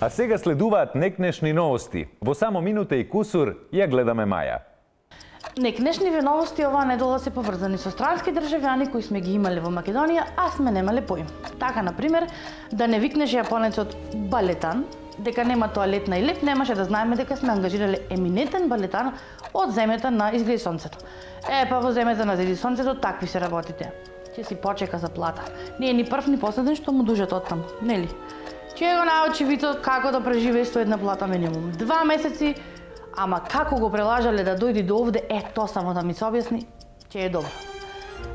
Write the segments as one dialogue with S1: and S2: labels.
S1: А сега следуваат некнешни новости. Во само минута и кусур ја гледаме Маја.
S2: Некнешниве новости оваа недела се поврзани со странски државјани кои сме ги имале во Македонија, а сме немале поим. Така, например, да не викнеше јапонецот балетан, дека нема тоалетна и леп, немаше да знаеме дека сме ангажирале еминентен балетан од земјата на Изгреди сонцето. Па во земјата на Изгреди сонцето такви се работите. Ќе си почека за плата. Не е ни прв ни последен што му дужат оттаму, нели? Ќе го научи Вито како да преживее со една плата минимум 2 месеци, ама како го прелажале да дојди до овде, тоа само да ми се објасни, ќе е добро.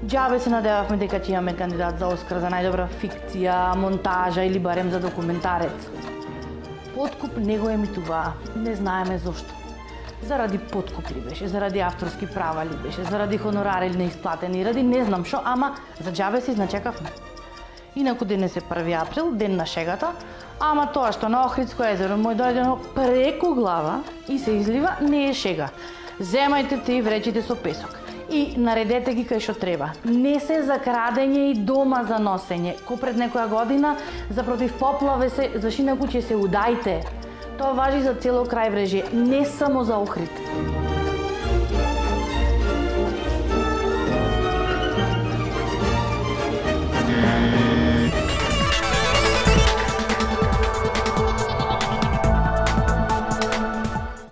S2: Џабе се надевавме дека ќе имаме кандидат за Оскар за најдобра фикција, монтажа или барем за документарец. Подкуп не го емитуваа, не знаеме зошто. Заради подкуп ли беше, заради авторски права ли беше, заради хонорари неисплатени, ради не знам шо, ама за џабе се изначекавме. Инаку денес е 1 април, ден на шегата, ама тоа што на Охридско езеро му е дојдено преку глава и се излива, не е шега. Земајте те и вречите со песок и наредете ги кај што треба. Не се за крадење и дома за носење. Ко пред некоја година за против поплаве се зашинаку ќе се удајте. Тоа важи за цело крајбрежје, не само за Охрид.